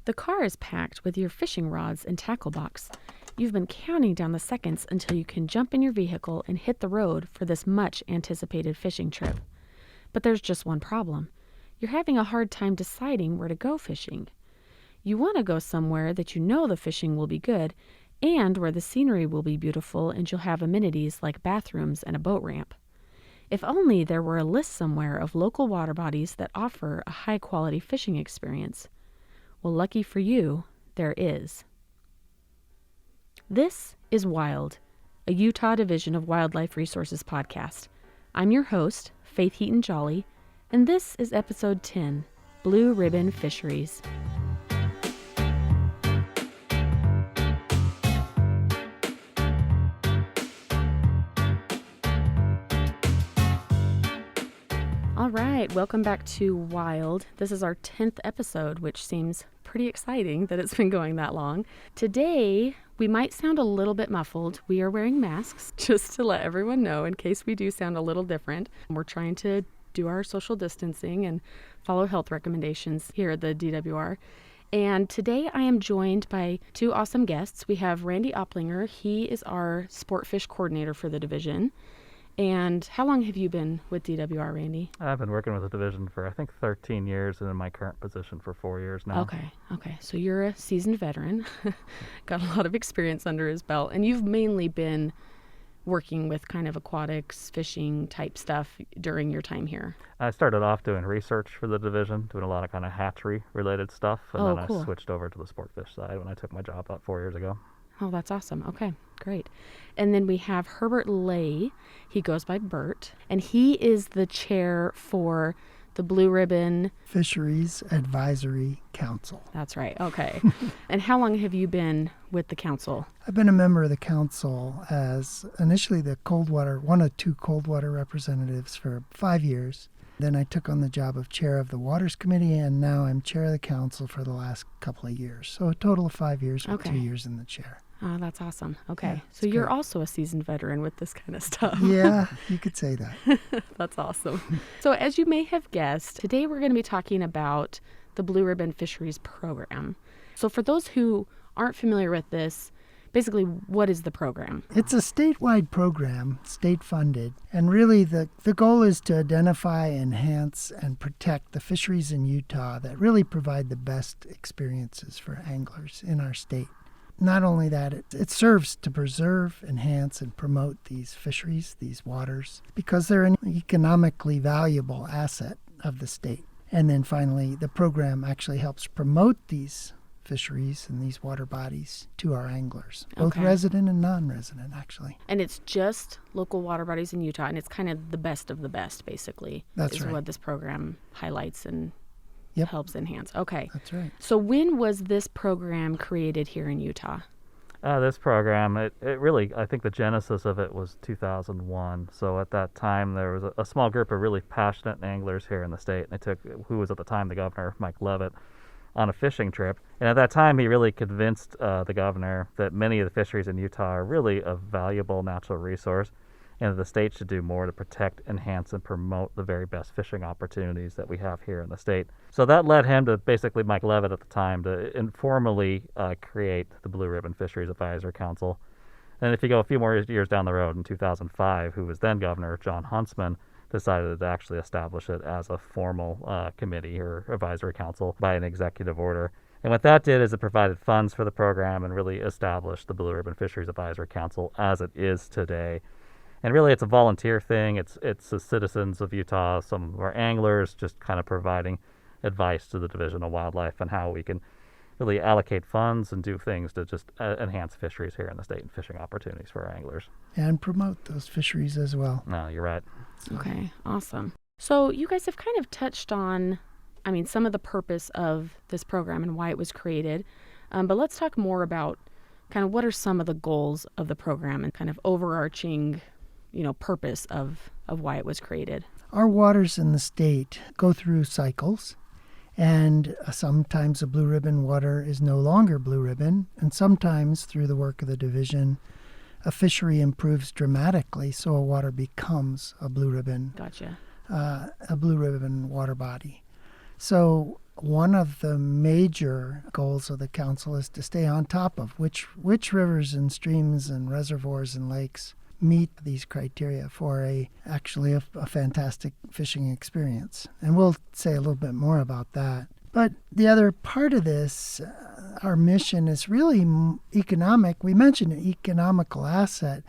The car is packed with your fishing rods and tackle box. You've been counting down the seconds until you can jump in your vehicle and hit the road for this much-anticipated fishing trip. But there's just one problem. You're having a hard time deciding where to go fishing. You want to go somewhere that you know the fishing will be good and where the scenery will be beautiful and you'll have amenities like bathrooms and a boat ramp. If only there were a list somewhere of local water bodies that offer a high-quality fishing experience. Well, lucky for you, there is. This is Wild, a Utah Division of Wildlife Resources podcast. I'm your host, Faith Heaton Jolly, and this is episode 10, Blue Ribbon Fisheries. All right, welcome back to Wild. This is our 10th episode, which seems pretty exciting that it's been going that long. Today, we might sound a little bit muffled. We are wearing masks, just to let everyone know in case we do sound a little different. We're trying to do our social distancing and follow health recommendations here at the DWR. And today I am joined by two awesome guests. We have Randy Opplinger. He is our sport fish coordinator for the division. And how long have you been with DWR, Randy? I've been working with the division for, I think, 13 years, and in my current position for 4 years now. Okay. So you're a seasoned veteran, got a lot of experience under his belt, and you've mainly been working with kind of aquatics, fishing type stuff during your time here. I started off doing research for the division, doing a lot of kind of hatchery-related stuff, and then cool. I switched over to the sport fish side when I took my job about 4 years ago. Oh, that's awesome. Okay, great. And then we have Herbert Lay. He goes by Bert, and he is the chair for the Blue Ribbon Fisheries Advisory Council. That's right. Okay. And how long have you been with the council? I've been a member of the council as initially one of two Coldwater representatives for 5 years. Then I took on the job of chair of the Waters Committee, and now I'm chair of the council for the last couple of years. So a total of 5 years with 2 years in the chair. Oh, that's awesome. Okay. Yeah, so you're great. Also a seasoned veteran with this kind of stuff. Yeah, you could say that. That's awesome. So as you may have guessed, today we're going to be talking about the Blue Ribbon Fisheries Program. So for those who aren't familiar with this, basically, what is the program? It's a statewide program, state-funded, and really the goal is to identify, enhance, and protect the fisheries in Utah that really provide the best experiences for anglers in our state. Not only that, it serves to preserve, enhance, and promote these fisheries, these waters, because they're an economically valuable asset of the state. And then finally, the program actually helps promote these fisheries and these water bodies to our anglers, both resident and non-resident, actually. And it's just local water bodies in Utah, and it's kind of the best of the best, basically. That's right. Is what this program highlights and helps enhance. Okay. That's right. So when was this program created here in Utah? This program, it really, I think the genesis of it was 2001. So at that time, there was a small group of really passionate anglers here in the state. And they took, who was at the time the governor, Mike Leavitt, on a fishing trip. And at that time, he really convinced the governor that many of the fisheries in Utah are really a valuable natural resource and that the state should do more to protect, enhance, and promote the very best fishing opportunities that we have here in the state. So that led him to, basically Mike Leavitt at the time, to informally create the Blue Ribbon Fisheries Advisory Council. And if you go a few more years down the road, in 2005, who was then Governor Jon Huntsman decided to actually establish it as a formal committee or advisory council by an executive order. And what that did is it provided funds for the program and really established the Blue Ribbon Fisheries Advisory Council as it is today. And really, it's a volunteer thing. It's the citizens of Utah, some of our anglers, just kind of providing advice to the Division of Wildlife on how we can really allocate funds and do things to just enhance fisheries here in the state and fishing opportunities for our anglers. And promote those fisheries as well. No, you're right. Okay, awesome. So you guys have kind of touched on, some of the purpose of this program and why it was created. But let's talk more about kind of what are some of the goals of the program and kind of overarching purpose of why it was created. Our waters in the state go through cycles, and sometimes the blue ribbon water is no longer blue ribbon, and sometimes through the work of the division, a fishery improves dramatically, so a water becomes a blue ribbon. Gotcha. A blue ribbon water body. So one of the major goals of the council is to stay on top of which rivers and streams and reservoirs and lakes meet these criteria for actually a fantastic fishing experience. And we'll say a little bit more about that. But the other part of this, our mission is really economic. We mentioned an economical asset,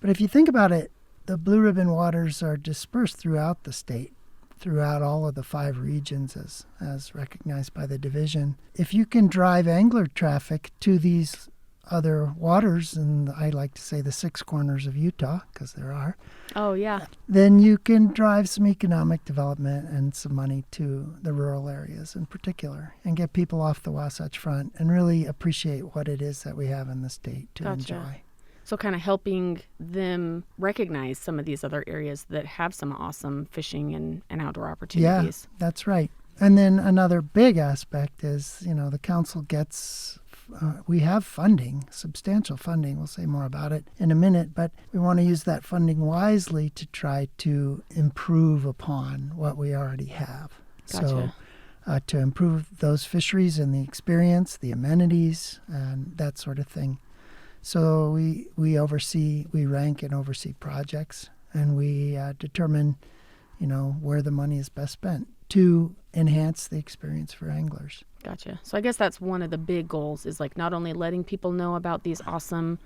but if you think about it, the Blue Ribbon waters are dispersed throughout the state, throughout all of the 5 regions as recognized by the division. If you can drive angler traffic to these other waters, and I like to say the 6 corners of Utah, because there are, Oh, yeah. then you can drive some economic development and some money to the rural areas in particular and get people off the Wasatch Front and really appreciate what it is that we have in the state to Gotcha. enjoy. So kind of helping them recognize some of these other areas that have some awesome fishing and outdoor opportunities. Yeah, that's right. And then another big aspect is, the council gets, we have funding, substantial funding. We'll say more about it in a minute, but we want to use that funding wisely to try to improve upon what we already have. Gotcha. So to improve those fisheries and the experience, the amenities, and that sort of thing. So we rank and oversee projects, and we determine, where the money is best spent to enhance the experience for anglers. Gotcha. So I guess that's one of the big goals is like not only letting people know about these awesome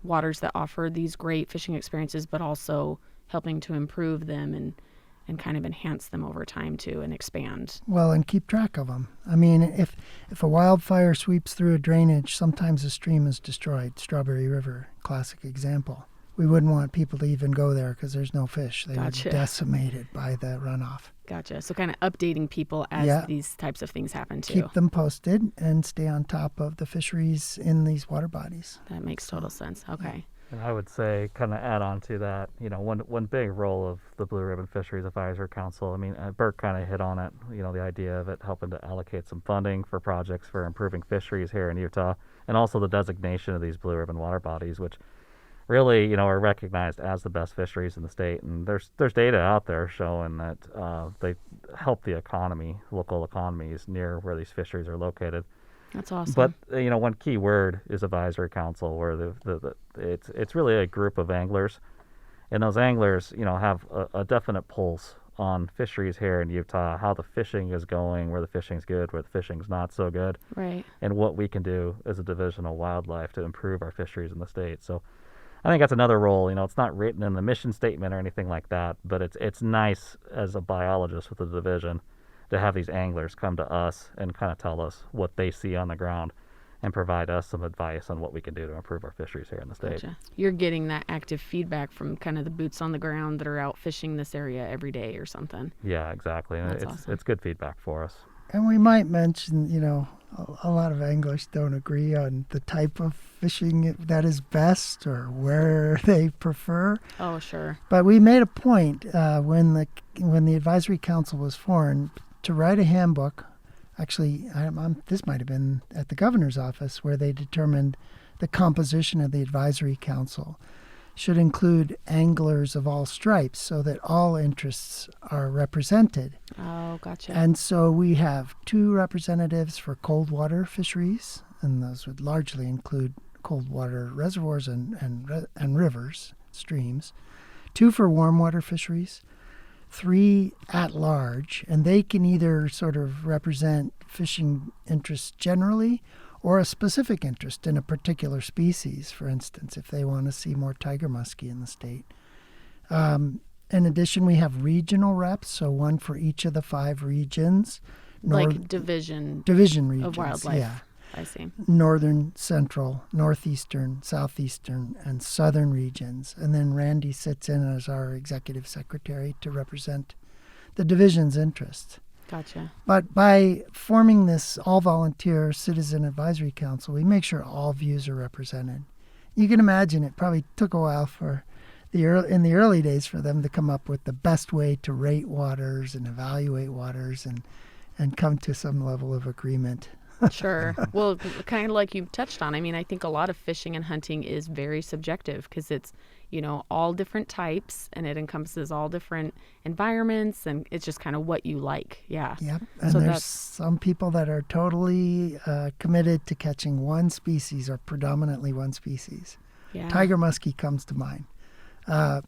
waters that offer these great fishing experiences, but also helping to improve them and kind of enhance them over time too and expand. Well, and keep track of them. I mean, if a wildfire sweeps through a drainage, sometimes a stream is destroyed. Strawberry River, classic example. We wouldn't want people to even go there because there's no fish. They Gotcha. were decimated by the runoff. Gotcha. So kind of updating people as these types of things happen too. Keep them posted and stay on top of the fisheries in these water bodies. That makes total sense. Okay. And I would say, kind of add on to that, one big role of the Blue Ribbon Fisheries Advisory Council, I mean, Bert kind of hit on it, the idea of it helping to allocate some funding for projects for improving fisheries here in Utah, and also the designation of these Blue Ribbon water bodies, which really, are recognized as the best fisheries in the state. And there's data out there showing that they help the economy, local economies near where these fisheries are located. That's awesome. But one key word is advisory council, where it's really a group of anglers, and those anglers have a definite pulse on fisheries here in Utah, how the fishing is going, where the fishing's good, where the fishing's not so good, Right. and what we can do as a division of wildlife to improve our fisheries in the state. So I think that's another role. It's not written in the mission statement or anything like that, but it's nice as a biologist with the division to have these anglers come to us and kind of tell us what they see on the ground and provide us some advice on what we can do to improve our fisheries here in the state. Gotcha. You're getting that active feedback from kind of the boots on the ground that are out fishing this area every day or something. Yeah, exactly. And That's it's awesome. it's good feedback for us. And we might mention, a lot of anglers don't agree on the type of fishing that is best or where they prefer. Oh, sure. But we made a point when the advisory council was formed to write a handbook. Actually, this might have been at the governor's office, where they determined the composition of the advisory council should include anglers of all stripes so that all interests are represented. Oh, gotcha. And so we have 2 representatives for cold water fisheries, and those would largely include cold water reservoirs and rivers, streams. 2 for warm water fisheries, 3 at large, and they can either sort of represent fishing interests generally or a specific interest in a particular species, for instance, if they want to see more tiger muskie in the state. In addition, we have regional reps, so 1 for each of the 5 regions. Like division regions of wildlife. Yeah. I see. Northern, central, northeastern, southeastern, and southern regions. And then Randy sits in as our executive secretary to represent the division's interests. Gotcha. But by forming this all-volunteer citizen advisory council, we make sure all views are represented. You can imagine it probably took a while in the early days for them to come up with the best way to rate waters and evaluate waters and come to some level of agreement. Sure. Well, kind of like you touched on. I mean, I think a lot of fishing and hunting is very subjective because it's, all different types and it encompasses all different environments and it's just kind of what you like. Yeah. Yep. And So there's that's, some people that are totally committed to catching one species or predominantly one species. yeah. Tiger muskie comes to mind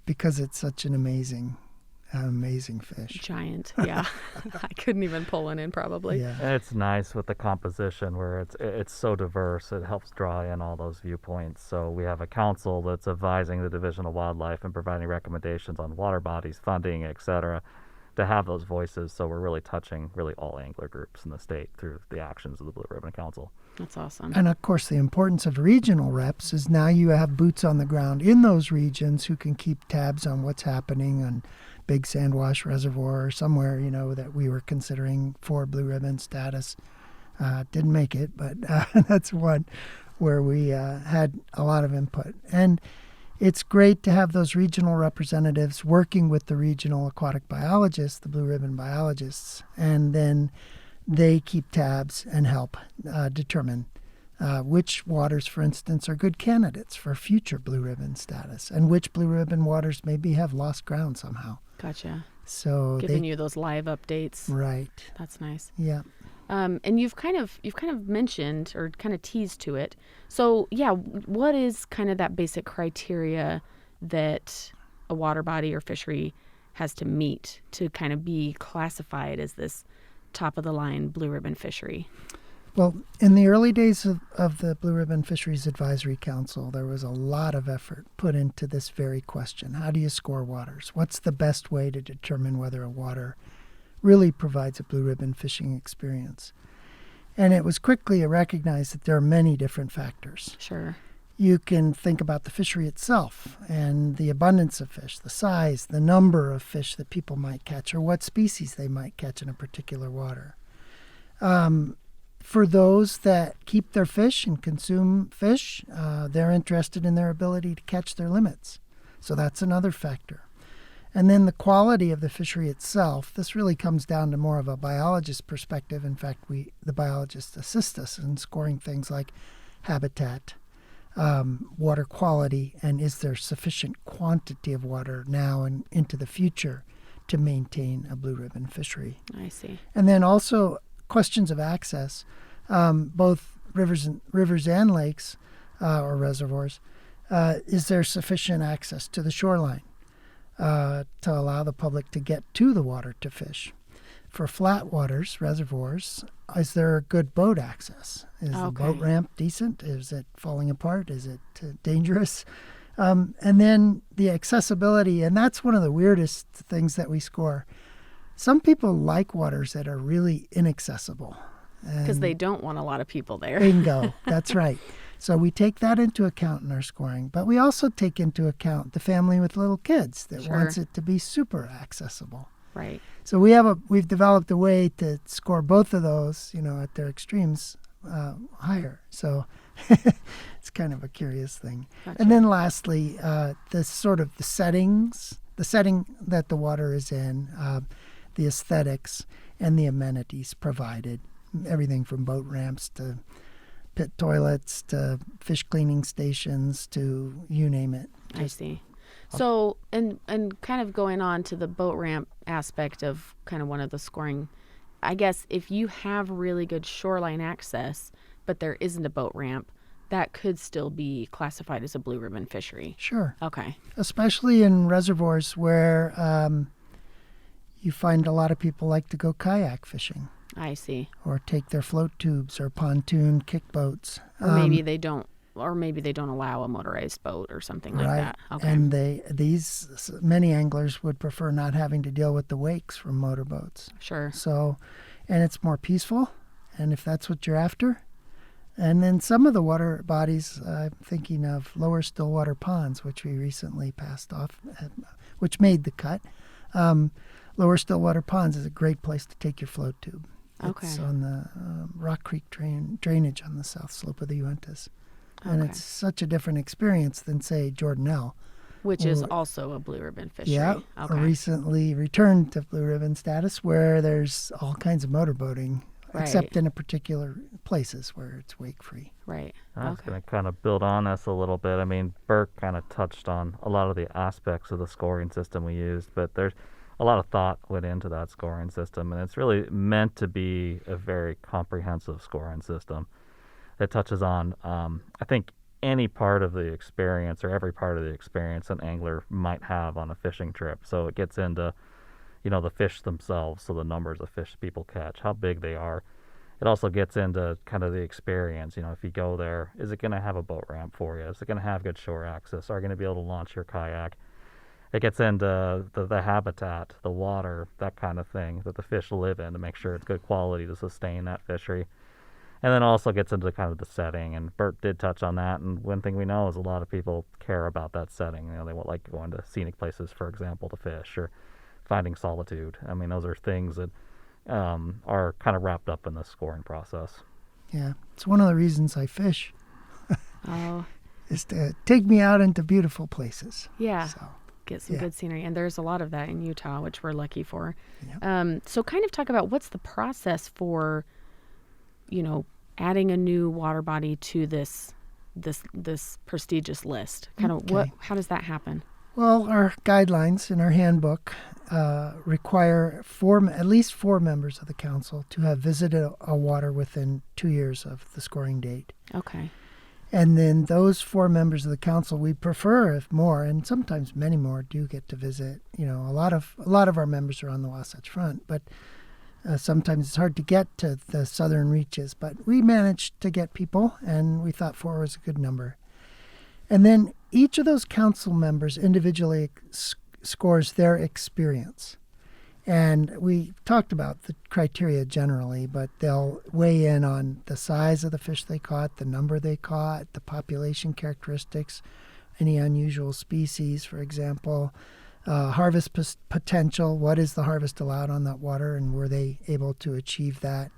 because it's such an amazing fish. Giant. Yeah. I couldn't even pull one in probably. Yeah. And it's nice with the composition where it's so diverse. It helps draw in all those viewpoints. So we have a council that's advising the Division of Wildlife and providing recommendations on water bodies, funding, etc., to have those voices. So we're really touching really all angler groups in the state through the actions of the Blue Ribbon Council. That's awesome. And of course, the importance of regional reps is now you have boots on the ground in those regions who can keep tabs on what's happening on Big Sandwash Reservoir or somewhere, that we were considering for Blue Ribbon status. Didn't make it, but that's one where we had a lot of input. And it's great to have those regional representatives working with the regional aquatic biologists, the Blue Ribbon biologists, and then they keep tabs and help determine which waters, for instance, are good candidates for future Blue Ribbon status, and which Blue Ribbon waters maybe have lost ground somehow. Gotcha. So Giving you those live updates. right, That's nice. yeah. And you've kind of mentioned or kind of teased to it. So yeah, what is kind of that basic criteria that a water body or fishery has to meet to kind of be classified as this top of the line blue ribbon fishery? Well, in the early days of the Blue Ribbon Fisheries Advisory Council, there was a lot of effort put into this very question. How do you score waters? What's the best way to determine whether a water really provides a blue ribbon fishing experience? And it was quickly recognized that there are many different factors. Sure. You can think about the fishery itself and the abundance of fish, the size, the number of fish that people might catch, or what species they might catch in a particular water. For those that keep their fish and consume fish, they're interested in their ability to catch their limits. So that's another factor. And then the quality of the fishery itself, this really comes down to more of a biologist perspective. In fact, the biologists assist us in scoring things like habitat, water quality, and is there sufficient quantity of water now and into the future to maintain a blue ribbon fishery. I see. And then also questions of access, both rivers and lakes or reservoirs. Is there sufficient access to the shoreline to allow the public to get to the water to fish? For flat waters, reservoirs, is there good boat access? Is the boat ramp decent? Is it falling apart? Is it dangerous? And then the accessibility, and that's one of the weirdest things that we score. Some people like waters that are really inaccessible. Because they don't want a lot of people there. Bingo, that's right. So we take that into account in our scoring, but we also take into account the family with little kids that wants it to be super accessible. Right. So we've developed a way to score both of those, at their extremes higher. So it's kind of a curious thing. Gotcha. And then lastly, the setting that the water is in, the aesthetics and the amenities provided, everything from boat ramps to pit toilets to fish cleaning stations to you name it. I see. So, and kind of going on to the boat ramp aspect of kind of one of the scoring, I guess if you have really good shoreline access, but there isn't a boat ramp, that could still be classified as a blue ribbon fishery. Sure. Okay. Especially in reservoirs where you find a lot of people like to go kayak fishing. I see. Or take their float tubes or pontoon kick boats. Or maybe they don't allow a motorized boat or something like that. Okay. And many anglers would prefer not having to deal with the wakes from motorboats. Sure. So, and it's more peaceful, and if that's what you're after. And then some of the water bodies, I'm thinking of Lower Stillwater Ponds, which we recently passed off, which made the cut. Lower Stillwater Ponds is a great place to take your float tube. Okay. It's on the Rock Creek drainage on the south slope of the Uintas. And it's such a different experience than, say, Jordanelle. Which is also a blue ribbon fishery. Yeah, okay. recently returned to blue ribbon status where there's all kinds of motorboating except in a particular places where it's wake free. Right. I was Okay. going to kind of build on this a little bit. I mean, Bert kind of touched on a lot of the aspects of the scoring system we used, but there's a lot of thought went into that scoring system, and it's really meant to be a very comprehensive scoring system. It touches on, I think, any part of the experience or every part of the experience an angler might have on a fishing trip. So it gets into, the fish themselves, so the numbers of fish people catch, how big they are. It also gets into kind of the experience. If you go there, is it going to have a boat ramp for you? Is it going to have good shore access? Are you going to be able to launch your kayak? It gets into the habitat, the water, that kind of thing that the fish live in to make sure it's good quality to sustain that fishery. And then also gets into kind of the setting, and Bert did touch on that. And one thing we know is a lot of people care about that setting. They want like going to scenic places, for example, to fish, or finding solitude. I mean, those are things that are kind of wrapped up in the scoring process. Yeah, it's one of the reasons I fish, Oh, is to take me out into beautiful places. yeah. So, Get some yeah. good scenery. And there's a lot of that in Utah, which we're lucky for. Yeah. So kind of talk about what's the process for, adding a new water body to this prestigious list. Kind of Okay. how does that happen? Well, our guidelines in our handbook require at least 4 members of the council to have visited a water within 2 years of the scoring date. Okay. And then those 4 members of the council, we prefer if more, and sometimes many more, do get to visit. A lot of our members are on the Wasatch Front, but sometimes it's hard to get to the southern reaches. But we managed to get people, and we thought 4 was a good number. And then each of those council members individually scores their experience. And we talked about the criteria generally, but they'll weigh in on the size of the fish they caught, the number they caught, the population characteristics, any unusual species, for example, harvest potential, what is the harvest allowed on that water, and were they able to achieve that?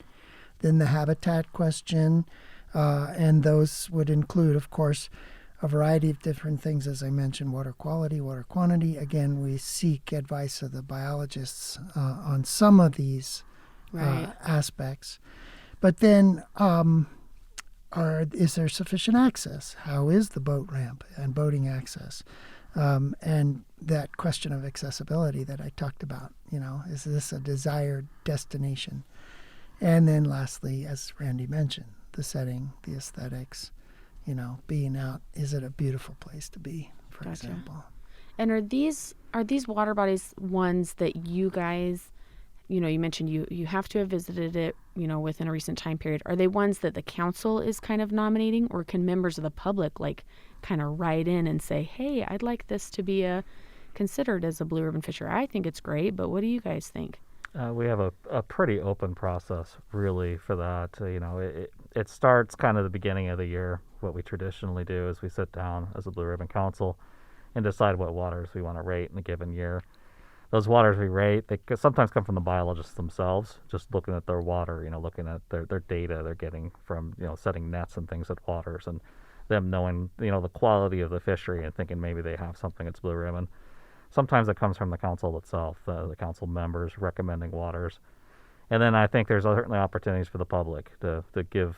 Then the habitat question, and those would include, of course, a variety of different things, as I mentioned, water quality, water quantity. Again, we seek advice of the biologists on some of these Right. aspects. But then, is there sufficient access? How is the boat ramp and boating access? And that question of accessibility that I talked about, is this a desired destination? And then lastly, as Randy mentioned, the setting, the aesthetics, being out, is it a beautiful place to be, for Gotcha. example? And are these water bodies ones that you guys, you mentioned you have to have visited it, within a recent time period. Are they ones that the council is kind of nominating, or can members of the public kind of write in and say, hey, I'd like this to be considered as a blue ribbon fisher? I think it's great, but what do you guys think? We have a pretty open process, really, for that. It starts kind of the beginning of the year. What we traditionally do is we sit down as a Blue Ribbon Council and decide what waters we want to rate in a given year. Those waters we rate, they sometimes come from the biologists themselves, just looking at their water, looking at their data they're getting from, setting nets and things at waters, and them knowing, the quality of the fishery and thinking maybe they have something that's blue ribbon. Sometimes it comes from the council itself, the council members recommending waters. And then I think there's certainly opportunities for the public to give,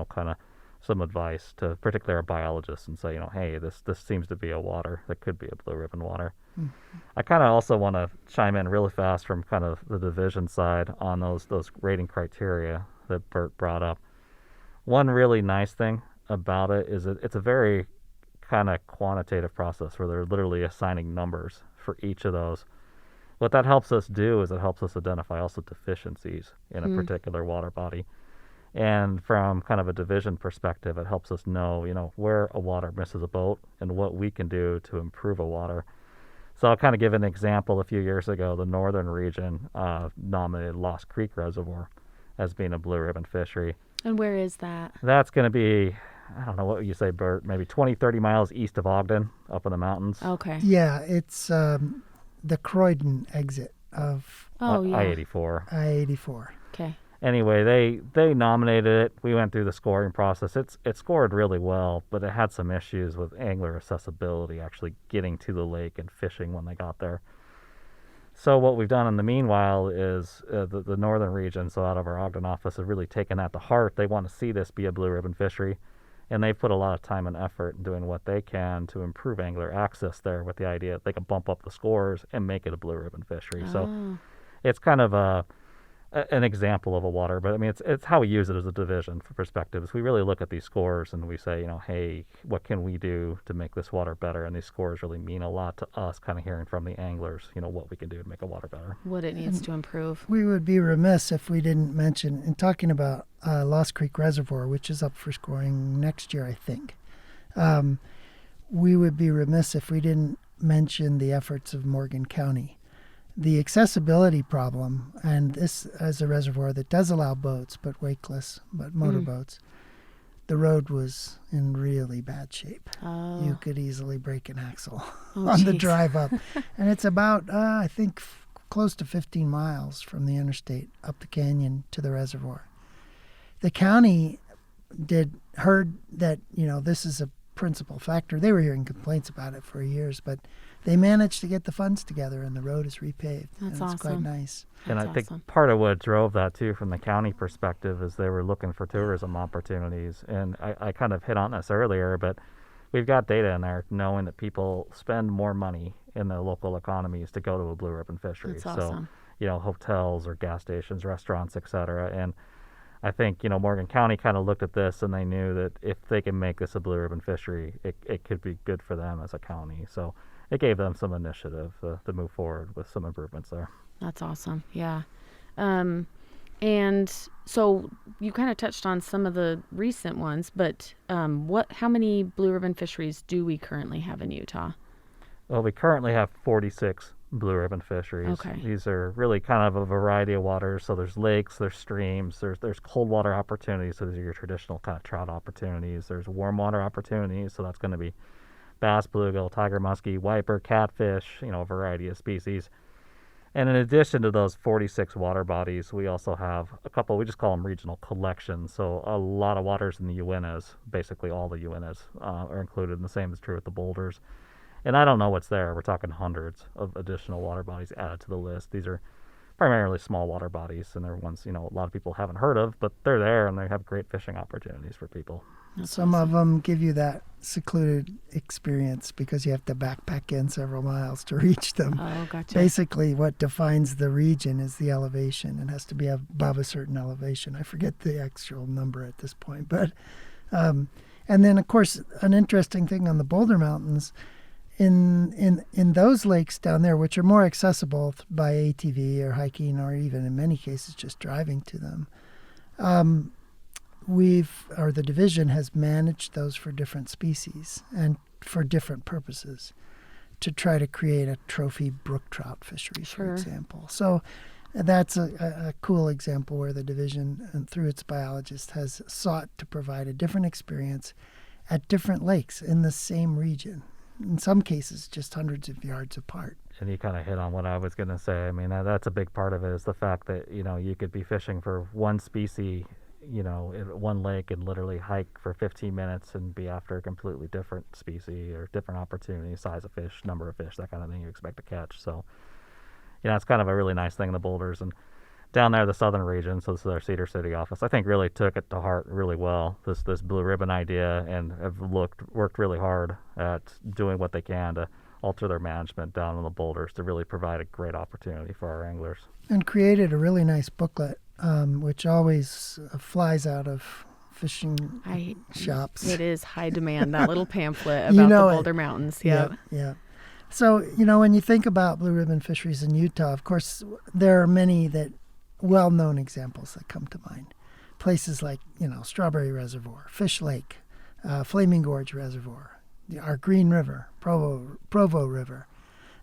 kind of some advice to particularly our biologists and say, hey, this seems to be a water that could be a blue ribbon water. Mm-hmm. I kind of also want to chime in really fast from kind of the division side on those rating criteria that Bert brought up. One really nice thing about it is it's a very kind of quantitative process where they're literally assigning numbers for each of those. What that helps us do is it helps us identify also deficiencies in a particular water body. And from kind of a division perspective, it helps us know, where a water misses a boat and what we can do to improve a water. So I'll kind of give an example. A few years ago, the northern region nominated Lost Creek Reservoir as being a blue ribbon fishery. And where is that? That's going to be, I don't know, what would you say, Bert, maybe 20, 30 miles east of Ogden, up in the mountains. Okay. Yeah, it's the Croydon exit of Oh, yeah. I-84. I-84. Okay. Anyway, they nominated it. We went through the scoring process. It scored really well, but it had some issues with angler accessibility, actually getting to the lake and fishing when they got there. So what we've done in the meanwhile is the northern region, so out of our Ogden office, have really taken that to heart. They want to see this be a blue ribbon fishery, and they've put a lot of time and effort in doing what they can to improve angler access there with the idea that they can bump up the scores and make it a blue ribbon fishery. So Oh, it's kind of an example of a water, but I mean, it's how we use it as a division for perspectives. We really look at these scores and we say, hey, what can we do to make this water better? And these scores really mean a lot to us, kind of hearing from the anglers, what we can do to make a water better. what it needs to improve. We would be remiss if we didn't mention, in talking about Lost Creek Reservoir, which is up for scoring next year, I think. We would be remiss if we didn't mention the efforts of Morgan County. The accessibility problem, and this is a reservoir that does allow boats, but wakeless, but motorboats. The road was in really bad shape. Oh, You could easily break an axle Oh, on the geez. drive up. And it's about, I think, close to 15 miles from the interstate up the canyon to the reservoir. The county heard that, this is a principal factor. They were hearing complaints about it for years, but they managed to get the funds together and the road is repaved. That's and it's quite awesome. nice. And I That's think awesome. part of what drove that too from the county perspective is they were looking for tourism opportunities. And I kind of hit on this earlier, but we've got data in there knowing that people spend more money in their local economies to go to a blue ribbon fishery. That's awesome. So, hotels or gas stations, restaurants, et cetera. And I think, Morgan County kind of looked at this and they knew that if they can make this a blue ribbon fishery, it could be good for them as a county. So it gave them some initiative to move forward with some improvements there. That's awesome. Yeah. And so you kind of touched on some of the recent ones, but how many blue ribbon fisheries do we currently have in Utah? Well, we currently have 46 blue ribbon fisheries. Okay. These are really kind of a variety of waters. So there's lakes, there's streams, there's cold water opportunities. So these are your traditional kind of trout opportunities. There's warm water opportunities. So that's going to be bass, bluegill, tiger muskie, wiper, catfish, a variety of species. And in addition to those 46 water bodies, we also have a couple, we just call them regional collections. So a lot of waters in the Uintas, basically all the Uintas are included, and the same is true with the boulders. And I don't know what's there. We're talking hundreds of additional water bodies added to the list. These are primarily small water bodies, and they're ones, a lot of people haven't heard of, but they're there, and they have great fishing opportunities for people. That's Some awesome. of them give you that secluded experience because you have to backpack in several miles to reach them. Oh, gotcha. Basically, what defines the region is the elevation. It has to be above a certain elevation. I forget the actual number at this point. But and then, of course, an interesting thing on the Boulder Mountains, in those lakes down there, which are more accessible by ATV or hiking or even in many cases just driving to them, the division has managed those for different species and for different purposes to try to create a trophy brook trout fishery, Sure. for example. So that's a cool example where the division, and through its biologist, has sought to provide a different experience at different lakes in the same region. In some cases, just hundreds of yards apart. And you kind of hit on what I was going to say. I mean, that's a big part of it is the fact that, you could be fishing for one species, in one lake and literally hike for 15 minutes and be after a completely different species or different opportunity, size of fish, number of fish, that kind of thing you expect to catch. So, it's kind of a really nice thing in the boulders. And down there, the southern region, so this is our Cedar City office, I think really took it to heart really well, this blue ribbon idea, and have worked really hard at doing what they can to alter their management down in the boulders to really provide a great opportunity for our anglers. And created a really nice booklet, which always flies out of fishing shops. It is high demand, that little pamphlet You about know the it. Boulder Mountains. Yeah. Yeah. So, when you think about blue ribbon fisheries in Utah, of course, there are many well-known examples that come to mind. Places like, Strawberry Reservoir, Fish Lake, Flaming Gorge Reservoir, our Green River, Provo River.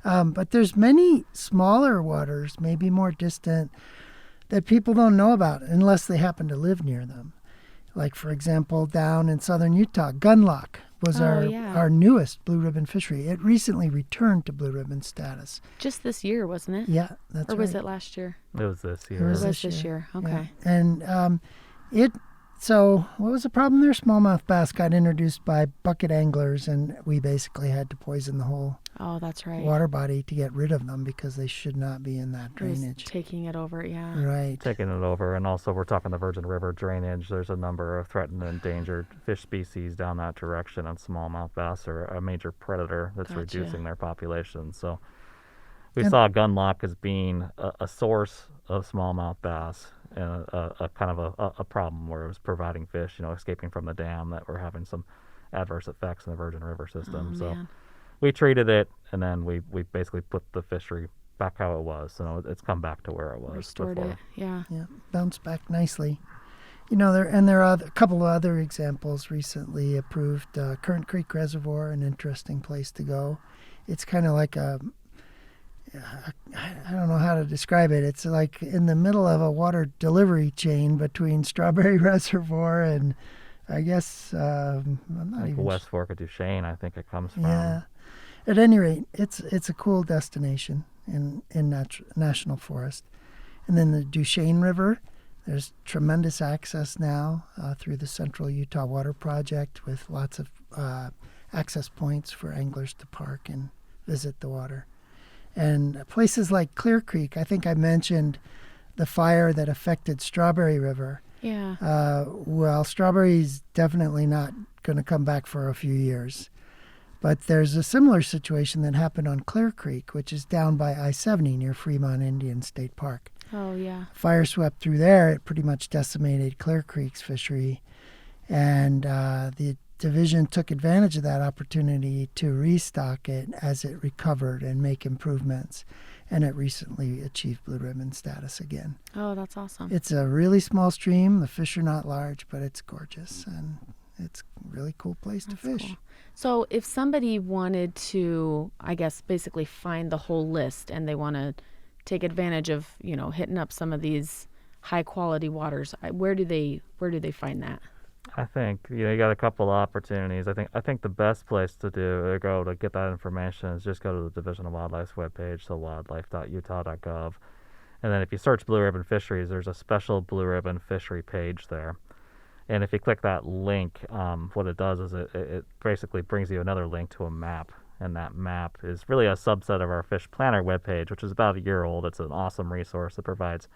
But there's many smaller waters, maybe more distant, that people don't know about unless they happen to live near them. Like, for example, down in southern Utah, Gunlock was our newest blue ribbon fishery. It recently returned to blue ribbon status. Just this year, wasn't it? Yeah, that's right. Or was it last year? It was this It year. was It was this this year. Okay. Yeah. And so what was the problem there? Smallmouth bass got introduced by bucket anglers, and we basically had to poison the whole Oh, that's right. water body to get rid of them because they should not be in that It was drainage. taking it over, yeah. Right. Taking it over, and also we're talking the Virgin River drainage. There's a number of threatened and endangered fish species down that direction, and smallmouth bass are a major predator that's Gotcha. reducing their population. So we And- saw Gunlock as being a source of smallmouth bass and a kind of a problem where it was providing fish, escaping from the dam that were having some adverse effects in the Virgin River system. Oh, So man. we treated it, and then we basically put the fishery back how it was. So it's come back to where it was Restored before. it, yeah. Yeah, bounced back nicely. There are a couple of other examples recently approved. Current Creek Reservoir, an interesting place to go. It's kind of like I don't know how to describe it. It's like in the middle of a water delivery chain between Strawberry Reservoir and I guess I'm not Like even West Fork of Duchesne, I think it comes from. Yeah. At any rate, it's a cool destination in national forest. And then the Duchesne River, there's tremendous access now through the Central Utah Water Project with lots of access points for anglers to park and visit the water. And places like Clear Creek, I think I mentioned the fire that affected Strawberry River. Yeah. Well, Strawberry's definitely not going to come back for a few years. But there's a similar situation that happened on Clear Creek, which is down by I-70 near Fremont Indian State Park. Oh, yeah. Fire swept through there. It pretty much decimated Clear Creek's fishery. And the division took advantage of that opportunity to restock it as it recovered and make improvements. And it recently achieved blue ribbon status again. Oh, that's awesome. It's a really small stream. The fish are not large, but it's gorgeous. And it's a really cool place to That's fish. cool. So if somebody wanted to, I guess, basically find the whole list and they want to take advantage of, hitting up some of these high quality waters, where do they find that? I think you got a couple of opportunities. I think the best place to go to get that information is just go to the Division of Wildlife's webpage, so wildlife.utah.gov, and then if you search blue ribbon fisheries, there's a special blue ribbon fishery page there. And if you click that link, what it does is it basically brings you another link to a map. And that map is really a subset of our Fish Planner webpage, which is about a year old. It's an awesome resource that provides,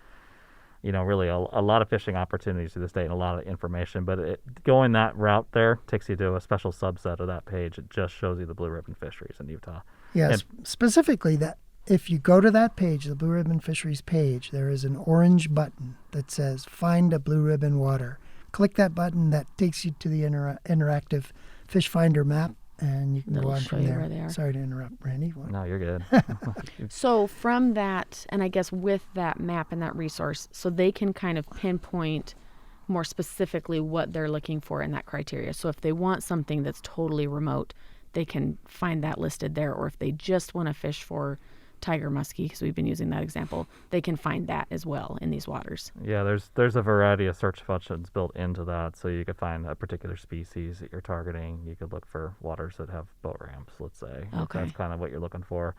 really a lot of fishing opportunities through the state and a lot of information. But going that route there takes you to a special subset of that page. It just shows you the blue ribbon fisheries in Utah. Yes, specifically that if you go to that page, the Blue Ribbon Fisheries page, there is an orange button that says Find a Blue Ribbon Water. Click that button. That takes you to the interactive Fish Finder map, and you can That'll go on show from you there. where they are. Sorry to interrupt, Randy. What? No, you're good. So from that, and I guess with that map and that resource, so they can kind of pinpoint more specifically what they're looking for in that criteria. So if they want something that's totally remote, they can find that listed there. Or if they just want to fish for tiger muskie, because we've been using that example, they can find that as well in these waters. Yeah, there's a variety of search functions built into that, so you could find a particular species that you're targeting. You could look for waters that have boat ramps, let's say. If Okay. that's kind of what you're looking for.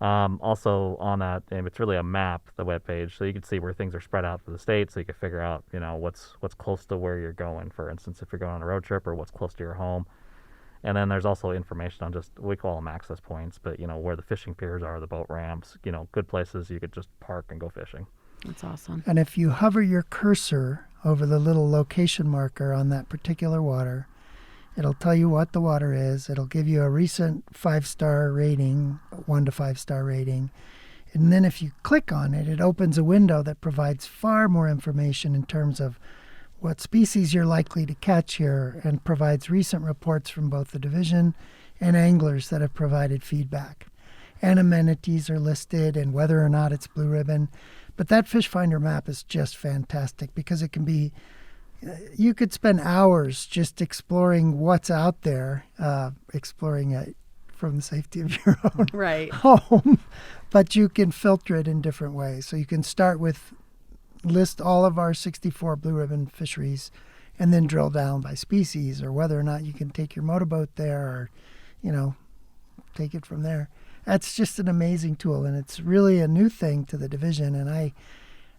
Also on that, it's really a map, the webpage, so you can see where things are spread out for the state, so you can figure out, what's close to where you're going. For instance, if you're going on a road trip, or what's close to your home. And then there's also information on we call them access points, but where the fishing piers are, the boat ramps, good places you could just park and go fishing. That's awesome. And if you hover your cursor over the little location marker on that particular water, it'll tell you what the water is. It'll give you a recent 5-star rating, 1 to 5-star rating. And then if you click on it, it opens a window that provides far more information in terms of what species you're likely to catch here, and provides recent reports from both the division and anglers that have provided feedback. And amenities are listed and whether or not it's blue ribbon. But that Fish Finder map is just fantastic because it can be, you could spend hours just exploring what's out there, exploring it from the safety of your own Right. home, but you can filter it in different ways. So you can start with list all of our 64 blue ribbon fisheries and then drill down by species, or whether or not you can take your motorboat there, or take it from there. That's just an amazing tool, and it's really a new thing to the division, and I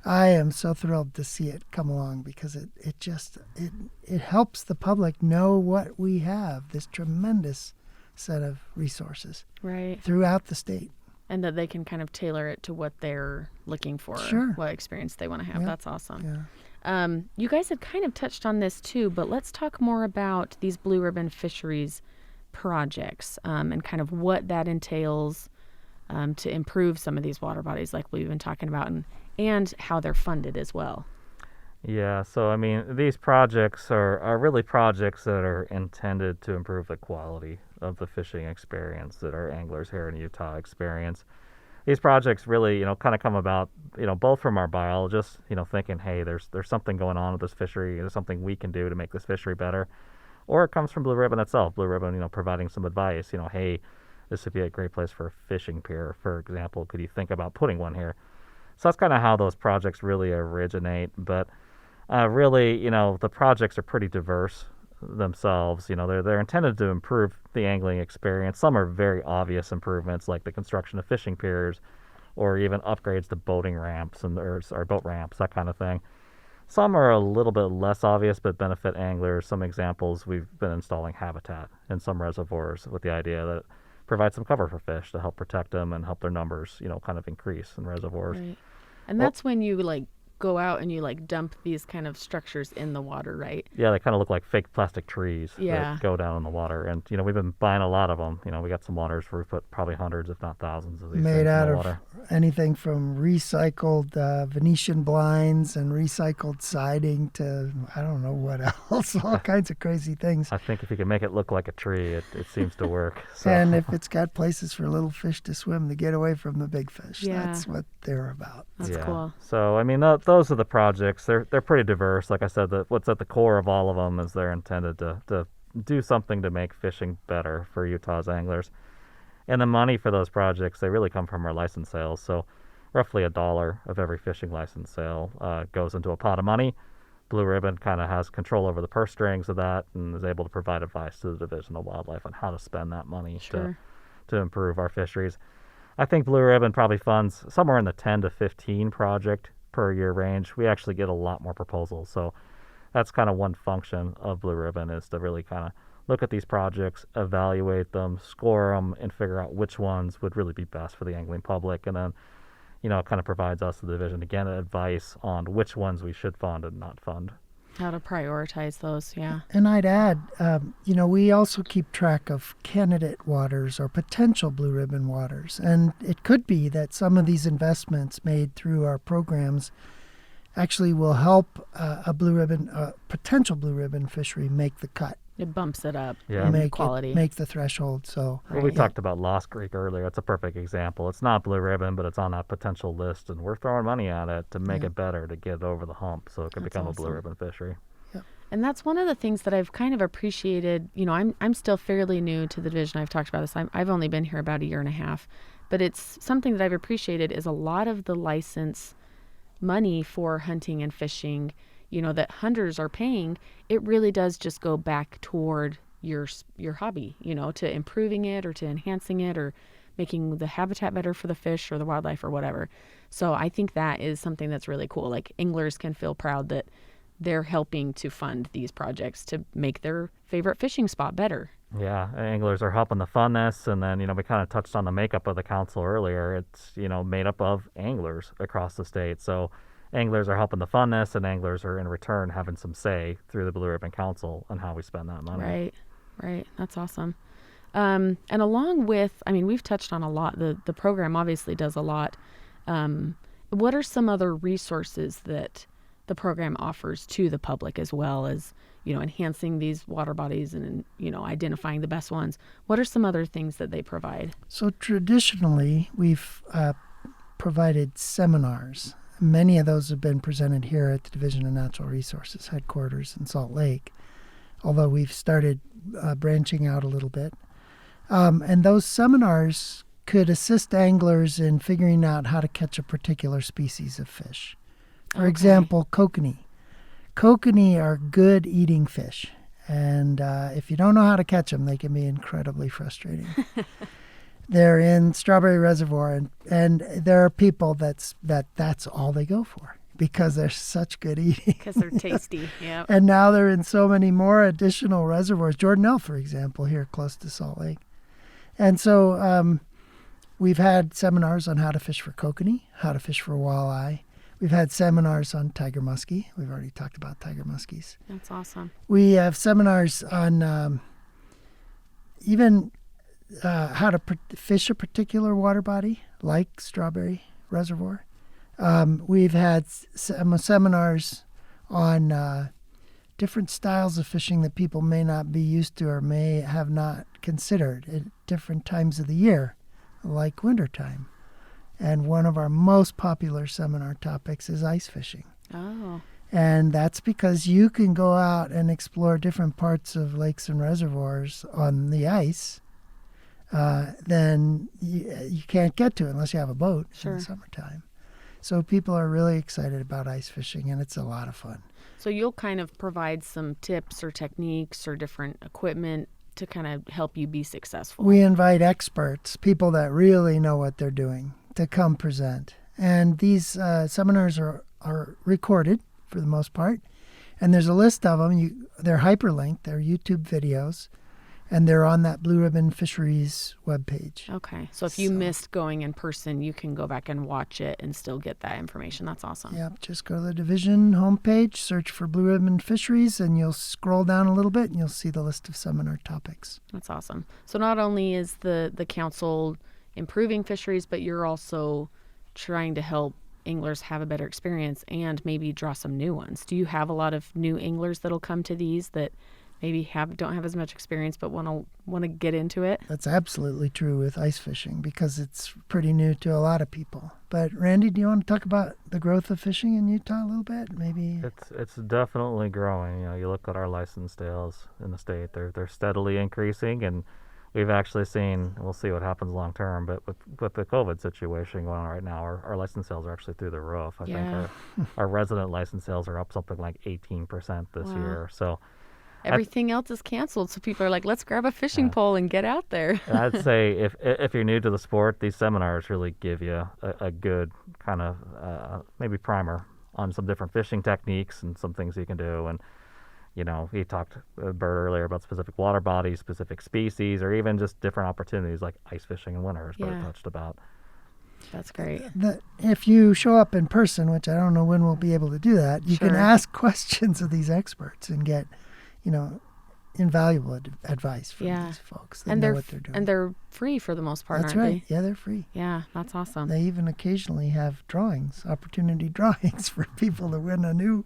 am so thrilled to see it come along because it helps the public know what we have, this tremendous set of resources Right. throughout the state. And that they can kind of tailor it to what they're looking for, Sure. what experience they want to have. Yeah. That's awesome. Yeah. You guys had kind of touched on this too, but let's talk more about these Blue Ribbon Fisheries projects and kind of what that entails to improve some of these water bodies like we've been talking about, and how they're funded as well. Yeah, so I mean, these projects are really projects that are intended to improve the quality of the fishing experience that our anglers here in Utah experience. These projects really, kind of come about, both from our biologists, thinking, hey, there's something going on with this fishery, there's something we can do to make this fishery better, or it comes from Blue Ribbon itself. Blue Ribbon, providing some advice, hey, this would be a great place for a fishing pier, for example. Could you think about putting one here? So that's kind of how those projects really originate. But really, the projects are pretty diverse themselves. They're intended to improve the angling experience. Some are very obvious improvements, like the construction of fishing piers, or even upgrades to boating ramps or boat ramps, that kind of thing. Some are a little bit less obvious but benefit anglers. Some examples, we've been installing habitat in some reservoirs with the idea that it provides some cover for fish to help protect them and help their numbers, kind of increase in reservoirs. Right. And that's when you go out and you dump these kind of structures in the water, right? Yeah, they kind of look like fake plastic trees Yeah. that go down in the water. And, we've been buying a lot of them. We got some waters where we put probably hundreds, if not thousands of these things Made in out the of water. anything from recycled Venetian blinds and recycled siding to I don't know what else, all kinds of crazy things. I think if you can make it look like a tree, it seems to work. So. And if it's got places for little fish to swim to get away from the big fish, Yeah. that's what they're about. That's Yeah. cool. So, I mean, those are the projects. They're pretty diverse. Like I said, what's at the core of all of them is they're intended to do something to make fishing better for Utah's anglers. And the money for those projects, they really come from our license sales. So roughly $1 of every fishing license sale goes into a pot of money. Blue Ribbon kind of has control over the purse strings of that and is able to provide advice to the Division of Wildlife on how to spend that money Sure. to improve our fisheries. I think Blue Ribbon probably funds somewhere in the 10 to 15 project per year range. We actually get a lot more proposals. So that's kind of one function of Blue Ribbon, is to really kind of look at these projects, evaluate them, score them, and figure out which ones would really be best for the angling public. And then, it kind of provides us, the division, again, advice on which ones we should fund and not fund. How to prioritize those, yeah. And I'd add, we also keep track of candidate waters or potential Blue Ribbon waters. And it could be that some of these investments made through our programs actually will help a potential Blue Ribbon fishery make the cut. It bumps it up Yeah. in make quality. make the threshold. So Well, we Right. talked about Lost Creek earlier. It's a perfect example. It's not Blue Ribbon, but it's on that potential list, and we're throwing money at it to make Yeah. it better, to get it over the hump so it can That's become a Blue awesome. Ribbon fishery. And that's one of the things that I've kind of appreciated. I'm still fairly new to the division. I've talked about this. I've only been here about a year and a half, but it's something that I've appreciated is a lot of the license money for hunting and fishing, that hunters are paying. It really does just go back toward your hobby, to improving it or to enhancing it or making the habitat better for the fish or the wildlife or whatever. So I think that is something that's really cool. Like, anglers can feel proud that they're helping to fund these projects to make their favorite fishing spot better. Yeah, anglers are helping to fund this, and then, we kind of touched on the makeup of the council earlier. It's, made up of anglers across the state. So anglers are helping to fund this, and anglers are in return having some say through the Blue Ribbon Council on how we spend that money. Right. That's awesome. And along with, we've touched on a lot. The program obviously does a lot. What are some other resources that the program offers to the public, as well as, enhancing these water bodies and, identifying the best ones? What are some other things that they provide? So traditionally, we've provided seminars. Many of those have been presented here at the Division of Natural Resources headquarters in Salt Lake, although we've started branching out a little bit. And those seminars could assist anglers in figuring out how to catch a particular species of fish. For Okay. example, kokanee. Kokanee are good eating fish, and if you don't know how to catch them, they can be incredibly frustrating. They're in Strawberry Reservoir, and there are people that's all they go for because they're such good eating. Because they're tasty. Yeah. And now they're in so many more additional reservoirs. Jordanelle, for example, here close to Salt Lake. And so we've had seminars on how to fish for kokanee, how to fish for walleye. We've had seminars on tiger muskie. We've already talked about tiger muskies. That's awesome. We have seminars on even how to fish a particular water body, like Strawberry Reservoir. We've had some seminars on different styles of fishing that people may not be used to or may have not considered at different times of the year, like wintertime. And one of our most popular seminar topics is ice fishing. Oh. And that's because you can go out and explore different parts of lakes and reservoirs on the ice then you can't get to unless you have a boat in the summertime. So people are really excited about ice fishing, and it's a lot of fun. So you'll kind of provide some tips or techniques or different equipment to kind of help you be successful. We invite experts, people that really know what they're doing, to come present. And these seminars are recorded for the most part. And there's a list of them. They're hyperlinked. They're YouTube videos. And they're on that Blue Ribbon Fisheries webpage. Okay. So if you missed going in person, you can go back and watch it and still get that information. That's awesome. Yep. Just go to the division homepage, search for Blue Ribbon Fisheries, and you'll scroll down a little bit and you'll see the list of seminar topics. That's awesome. So not only is the council improving fisheries, but you're also trying to help anglers have a better experience and maybe draw some new ones. Do you have a lot of new anglers that'll come to these that maybe don't have as much experience but want to get into it? That's absolutely true with ice fishing because it's pretty new to a lot of people. But Randy, do you want to talk about the growth of fishing in Utah a little bit? Maybe it's definitely growing. You look at our license sales in the state; they're steadily increasing, and we've actually seen. We'll see what happens long term, but with the COVID situation going on right now, our license sales are actually through the roof. I think our resident license sales are up something like 18% this year. So. Everything else is canceled, so people are like, let's grab a fishing pole and get out there. I'd say if you're new to the sport, these seminars really give you a good kind of maybe primer on some different fishing techniques and some things you can do. And, he talked Bert earlier about specific water bodies, specific species, or even just different opportunities like ice fishing in winter, as Bert touched about. That's great. If you show up in person, which I don't know when we'll be able to do that, you can ask questions of these experts and get invaluable advice from these folks. They know what they're doing. And they're free for the most part, That's aren't right. they? Yeah, they're free. Yeah, that's awesome. They even occasionally have opportunity drawings for people to win a new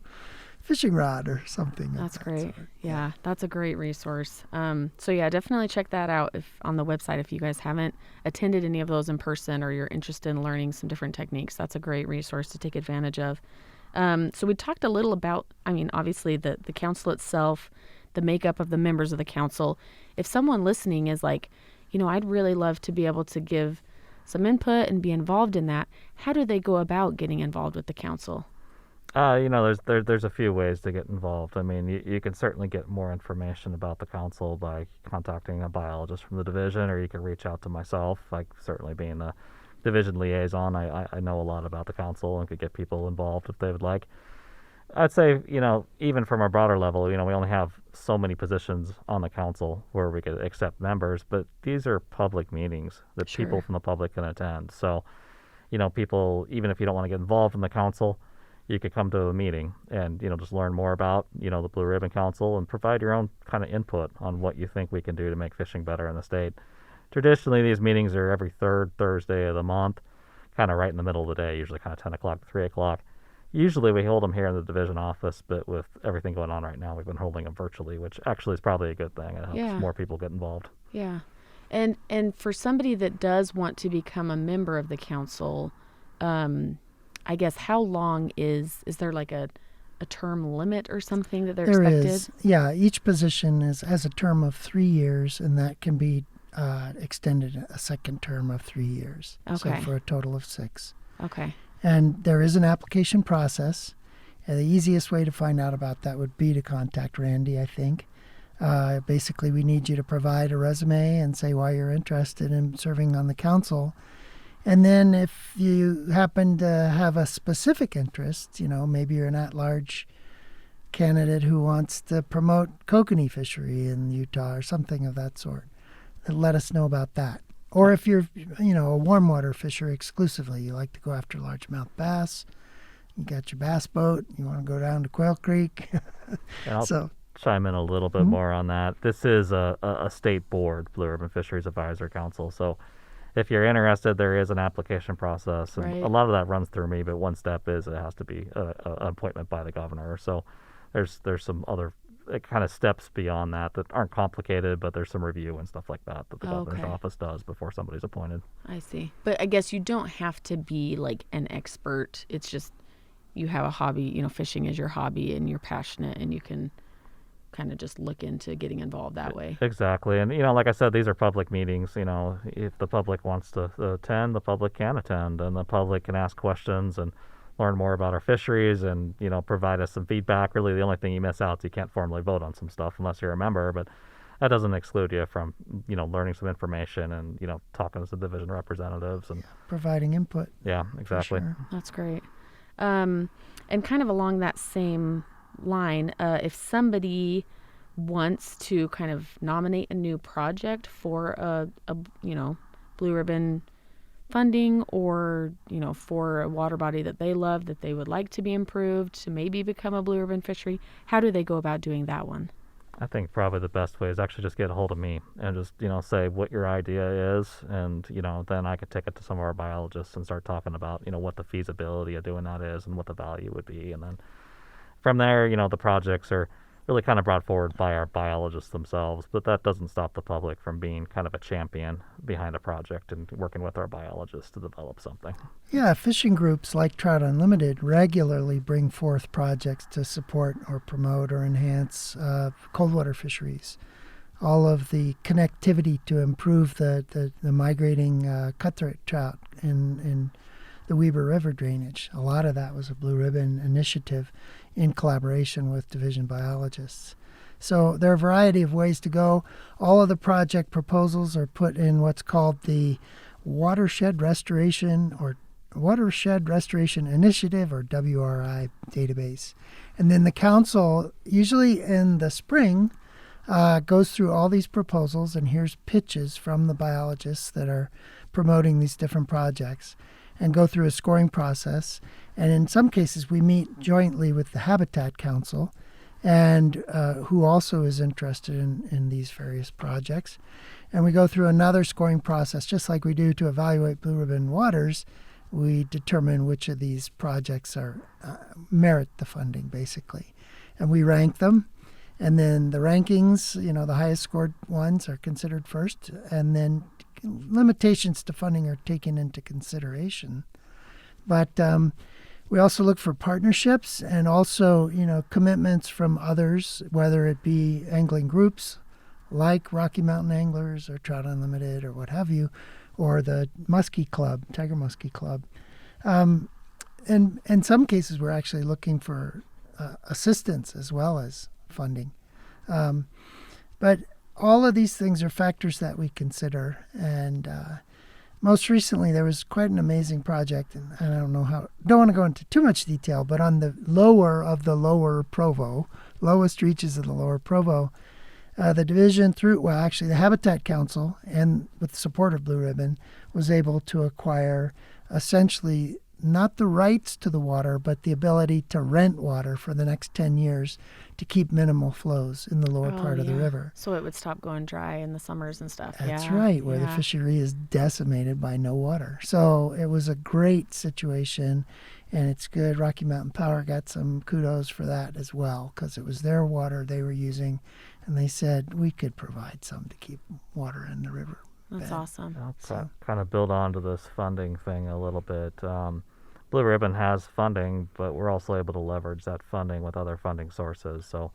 fishing rod or something. That's of that great. sort. Yeah, that's a great resource. So definitely check that out on the website if you guys haven't attended any of those in person or you're interested in learning some different techniques. That's a great resource to take advantage of. So we talked a little about, obviously the council itself, the makeup of the members of the council. If someone listening is like, I'd really love to be able to give some input and be involved in that, how do they go about getting involved with the council? There's a few ways to get involved. You can certainly get more information about the council by contacting a biologist from the division, or you can reach out to myself. Like certainly being the division liaison, I know a lot about the council and could get people involved if they would like. I'd say, even from our broader level, we only have so many positions on the council where we could accept members, but these are public meetings that people from the public can attend. So, people, even if you don't want to get involved in the council, you could come to a meeting and, just learn more about, the Blue Ribbon Council and provide your own kind of input on what you think we can do to make fishing better in the state. Traditionally, these meetings are every third Thursday of the month, kind of right in the middle of the day, usually kind of 10 o'clock to 3 o'clock. Usually we hold them here in the division office, but with everything going on right now, we've been holding them virtually, which actually is probably a good thing. It helps more people get involved. Yeah. And for somebody that does want to become a member of the council, I guess how long is there like a term limit or something that they're expected? There is. Yeah, each position has a term of 3 years, and that can be extended a second term of 3 years. Okay. So for a total of 6. Okay. And there is an application process. And the easiest way to find out about that would be to contact Randy, I think. Basically, we need you to provide a resume and say why you're interested in serving on the council. And then if you happen to have a specific interest, maybe you're an at-large candidate who wants to promote kokanee fishery in Utah or something of that sort, let us know about that. Or if you're, a warm water fisher exclusively, you like to go after largemouth bass, you got your bass boat, you want to go down to Quail Creek. And I'll So, chime in a little bit more on that. This is a state board, Blue Ribbon Fisheries Advisory Council. So if you're interested, there is an application process, and Right. a lot of that runs through me. But one step is it has to be an appointment by the governor. So there's some other kind of steps beyond that aren't complicated, but there's some review and stuff like that the governor's Okay. office does before somebody's appointed. I see. But I guess you don't have to be like an expert. It's just you have a hobby, fishing is your hobby and you're passionate and you can kind of just look into getting involved that way. Exactly, and like I said, these are public meetings. If the public wants to attend, the public can attend, and the public can ask questions and learn more about our fisheries, and provide us some feedback. Really, the only thing you miss out is you can't formally vote on some stuff unless you're a member, but that doesn't exclude you from learning some information and talking to some division representatives and providing input. yeah, For exactly. sure. That's great. And kind of along that same line, if somebody wants to kind of nominate a new project for a Blue Ribbon funding, or for a water body that they love that they would like to be improved to maybe become a Blue Ribbon fishery, how do they go about doing that one? I think probably the best way is actually just get a hold of me and just, say what your idea is. And, then I could take it to some of our biologists and start talking about, what the feasibility of doing that is and what the value would be. And then from there, the projects are really kind of brought forward by our biologists themselves. But that doesn't stop the public from being kind of a champion behind a project and working with our biologists to develop something. Yeah, fishing groups like Trout Unlimited regularly bring forth projects to support or promote or enhance cold water fisheries. All of the connectivity to improve the migrating cutthroat trout in the Weber River drainage. A lot of that was a Blue Ribbon initiative in collaboration with division biologists. So there are a variety of ways to go. All of the project proposals are put in what's called the Watershed Restoration Initiative, or WRI database. And then the council, usually in the spring, goes through all these proposals and hears pitches from the biologists that are promoting these different projects, and go through a scoring process. And in some cases, we meet jointly with the Habitat Council, and who also is interested in these various projects. And we go through another scoring process, just like we do to evaluate Blue Ribbon waters. We determine which of these projects merit the funding, basically. And we rank them. And then the rankings, the highest scored ones are considered first, and then limitations to funding are taken into consideration. But we also look for partnerships and also, commitments from others, whether it be angling groups like Rocky Mountain Anglers or Trout Unlimited or what have you, or the Muskie Club, Tiger Muskie Club. And in some cases, we're actually looking for assistance as well as funding. But all of these things are factors that we consider. And most recently, there was quite an amazing project, and I don't want to go into too much detail, but on the lower of the lower Provo, lowest reaches of the lower Provo, the division the Habitat Council, and with the support of Blue Ribbon, was able to acquire essentially not the rights to the water, but the ability to rent water for the next 10 years to keep minimal flows in the lower part of the river. So it would stop going dry in the summers and stuff. That's Yeah, right, where the yeah. fishery is decimated by no water. So it was a great situation, and it's good. Rocky Mountain Power got some kudos for that as well, because it was their water they were using, and they said we could provide some to keep water in the river. That's bed. awesome. I'll kind of build on to this funding thing a little bit. Blue Ribbon has funding, but we're also able to leverage that funding with other funding sources. So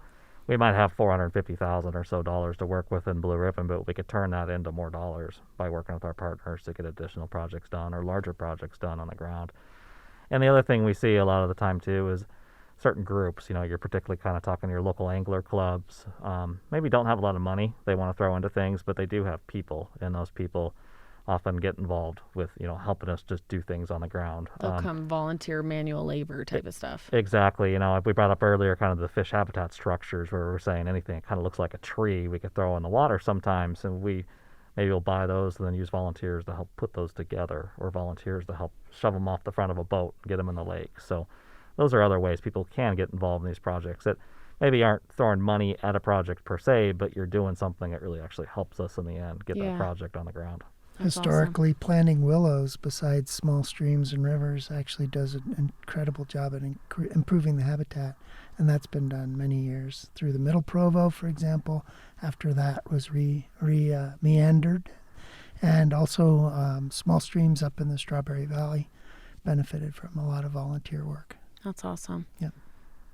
we might have $450,000 or so to work with in Blue Ribbon, but we could turn that into more dollars by working with our partners to get additional projects done or larger projects done on the ground. And the other thing we see a lot of the time too is certain groups, you're particularly kind of talking to your local angler clubs, maybe don't have a lot of money they want to throw into things, but they do have people, and those people often get involved with, helping us just do things on the ground. They'll come volunteer manual labor type of stuff. Exactly. We brought up earlier kind of the fish habitat structures where we're saying anything that kind of looks like a tree we could throw in the water sometimes, and we maybe we'll buy those and then use volunteers to help put those together, or volunteers to help shove them off the front of a boat and get them in the lake. So those are other ways people can get involved in these projects that maybe aren't throwing money at a project per se, but you're doing something that really actually helps us in the end get Yeah. that project on the ground. That's awesome. Historically, planting willows beside small streams and rivers actually does an incredible job at improving the habitat, and that's been done many years through the Middle Provo, for example. After that was meandered, and also small streams up in the Strawberry Valley benefited from a lot of volunteer work. That's awesome. Yep.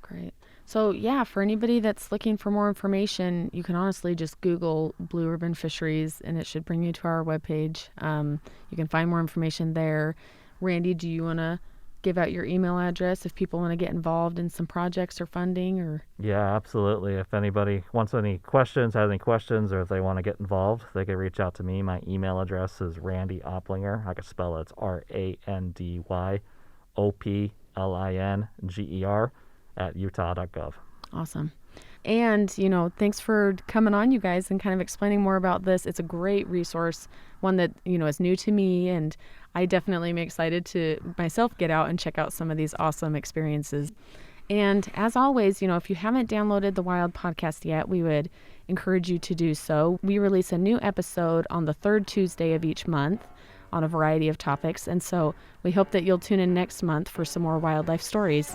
Great. So yeah, for anybody that's looking for more information, you can honestly just Google Blue Ribbon Fisheries and it should bring you to our webpage. You can find more information there. Randy, do you want to give out your email address if people want to get involved in some projects or funding? Or Yeah, absolutely. If anybody wants any questions, has any questions, or if they want to get involved, they can reach out to me. My email address is Randy Oplinger. I can spell it. It's RandyOplinger at utah.gov. Awesome. And, thanks for coming on, you guys, and kind of explaining more about this. It's a great resource, one that, is new to me, and I definitely am excited to myself get out and check out some of these awesome experiences. And as always, if you haven't downloaded the Wild Podcast yet, we would encourage you to do so. We release a new episode on the third Tuesday of each month on a variety of topics. And so we hope that you'll tune in next month for some more wildlife stories.